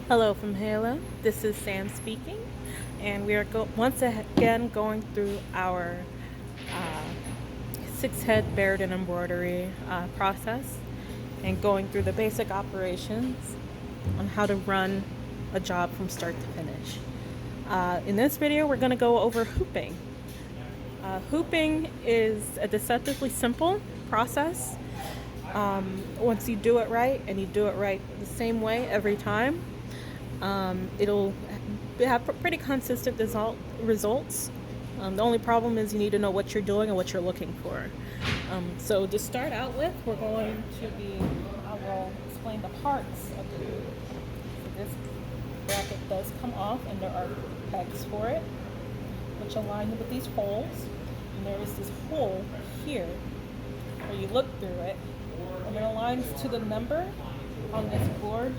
Hello from Halo. This is Sam speaking, and we are once again going through our uh, six-head Barudan embroidery process and going through the basic operations on how to run a job from start to finish. In this video, we're going to go over hooping. Hooping is a deceptively simple process. Once you do it right, and you do it right the same way every time, it'll have pretty consistent results. The only problem is you need to know what you're doing and what you're looking for. So to start out with, I will explain the parts of the hoop. So this bracket does come off, and there are pegs for it, which align with these holes. And there is this hole here where you look through it, and it aligns to the number on this board,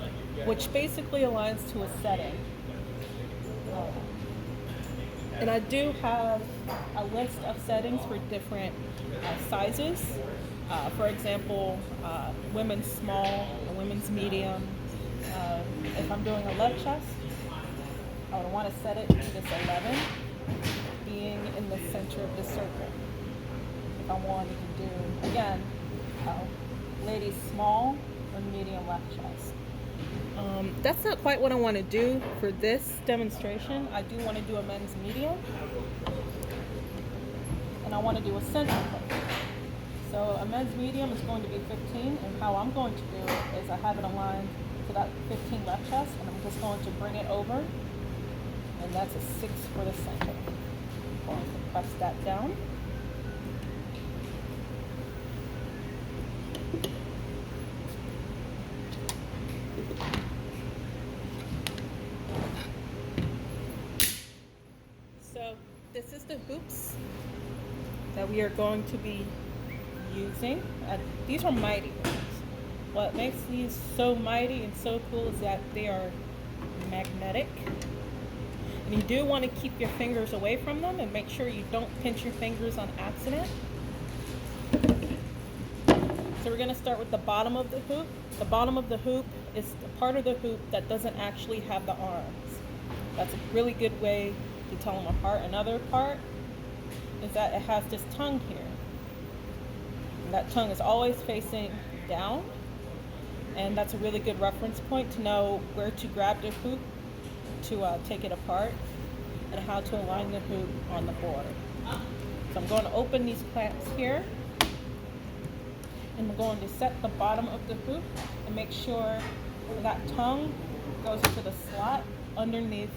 which basically aligns to a setting. And I do have a list of settings for different sizes. For example, women's small, women's medium. If I'm doing a left chest, I would want to set it to this 11, being in the center of the circle. If I wanted to do, again, ladies small or medium left chest. That's not quite what I want to do for this demonstration. I do want to do a men's medium, and I want to do a center clip. So a men's medium is going to be 15, and how I'm going to do it is I have it aligned to that 15 left chest, and I'm just going to bring it over, and that's a 6 for the center. I'm going to press that down. So this is the hoops that we are going to be using. These are mighty ones. What makes these so mighty and so cool is that they are magnetic. And you do want to keep your fingers away from them and make sure you don't pinch your fingers on accident. So we're going to start with the bottom of the hoop. The bottom of the hoop is the part of the hoop that doesn't actually have the arms. That's a really good way to tell them apart. Another part is that it has this tongue here. And that tongue is always facing down, and that's a really good reference point to know where to grab the hoop to take it apart and how to align the hoop on the board. So I'm going to open these clamps here, and I'm going to set the bottom of the hoop and make sure that tongue goes into the slot underneath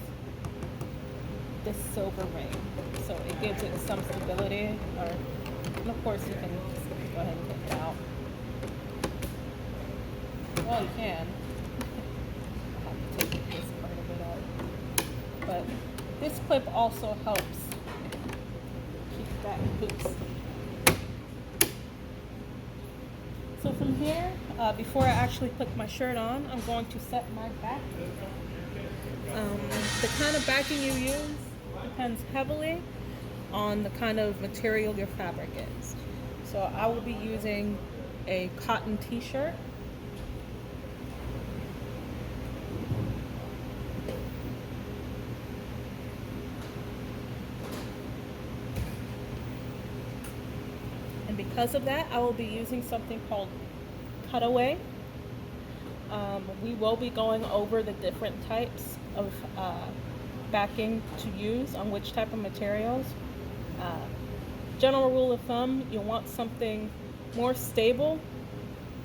this silver ring, so it gives it some stability. And of course you can just go ahead and take it out. Well, you can. I have to take this part of it out, but this clip also helps keep that hoops. So from here, before I actually put my shirt on, I'm going to set my back. The kind of backing you use depends heavily on the kind of material your fabric is. So I will be using a cotton t-shirt. And because of that, I will be using something called cutaway. We will be going over the different types of backing to use on which type of materials. General rule of thumb, you want something more stable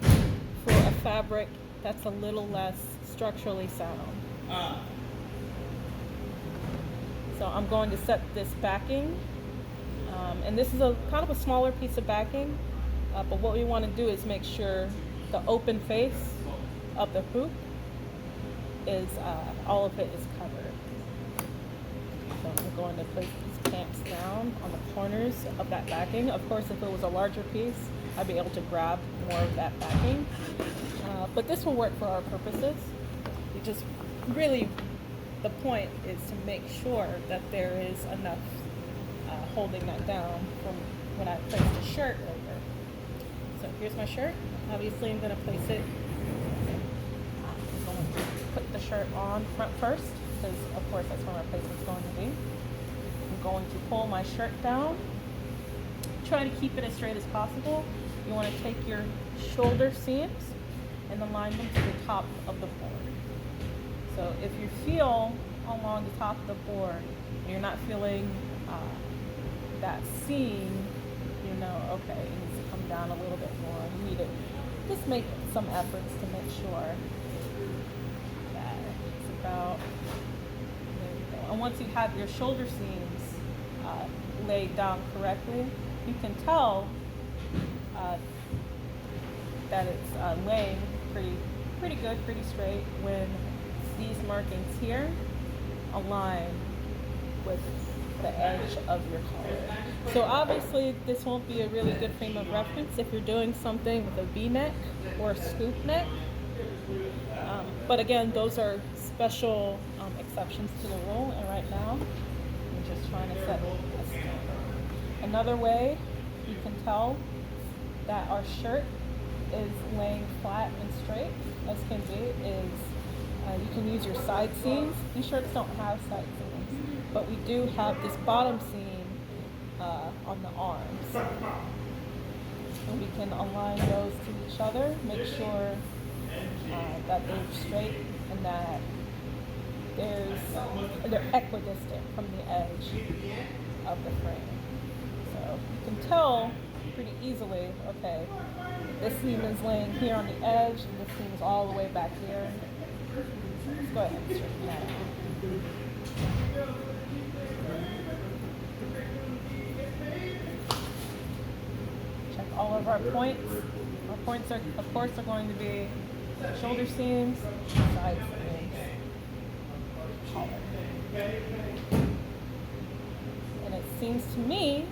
for a fabric that's a little less structurally sound. So I'm going to set this backing, and this is a kind of a smaller piece of backing, but what we want to do is make sure the open face of the hoop is all of it is covered. So I'm going to place these clamps down on the corners of that backing. Of course, if it was a larger piece, I'd be able to grab more of that backing. But this will work for our purposes. We just really, the point is to make sure that there is enough holding that down from when I place the shirt over. So here's my shirt. Obviously, I'm going to place it. I'm going to put the shirt on front first, because of course that's where my placement's going to be. I'm going to pull my shirt down. Try to keep it as straight as possible. You want to take your shoulder seams and align them to the top of the board. So if you feel along the top of the board and you're not feeling that seam, you know, okay, it needs to come down a little bit more. You need to just make some efforts to make sure that it's about, there you go. And once you have your shoulder seams laid down correctly, you can tell that it's laying pretty good, pretty straight when these markings here align with the edge of your collar. So obviously this won't be a really good frame of reference if you're doing something with a V-neck or a scoop neck. But again, those are special exceptions to the rule, and right now I'm just trying to set a standard. Another way you can tell that our shirt is laying flat and straight as can be is you can use your side seams. These shirts don't have side seams, but we do have this bottom seam on the arms. And we can align those to each other, make sure that they're straight and that they're equidistant from the edge of the frame. So you can tell pretty easily, okay, this seam is laying here on the edge and this seam is all the way back here. Let's go ahead and straighten that out. Check all of our points. Our points are, of course, are going to be shoulder seams, side seams, collar. And it seems to me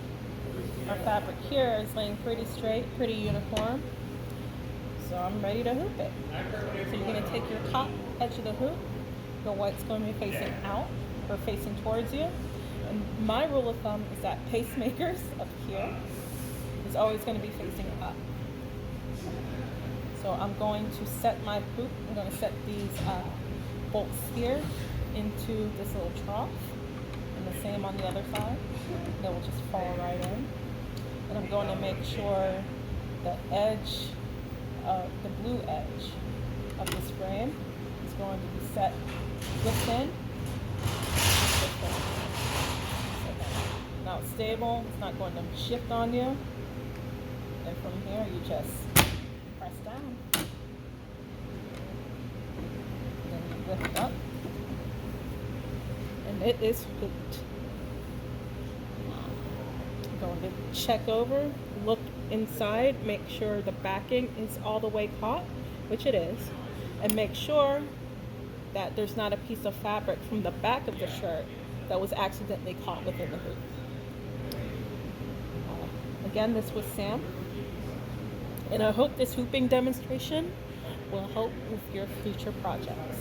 our fabric here is laying pretty straight, pretty uniform. So I'm ready to hoop it. So you're going to take your top edge of the hoop. Your white's going to be facing out or facing towards you. And my rule of thumb is that pacemakers up here is always going to be facing up. So I'm going to set my hoop. I'm going to set these bolts here into this little trough. And the same on the other side. They will just fall right in. And I'm going to make sure the edge, the blue edge of this frame is going to be set within the frame. Now it's stable, it's not going to shift on you. And from here you just press down. And then you lift up. And it is hooped. Going to check over, look inside, make sure the backing is all the way caught, which it is, and make sure that there's not a piece of fabric from the back of the shirt that was accidentally caught within the hoop. Again, this was Sam, and I hope this hooping demonstration will help with your future projects.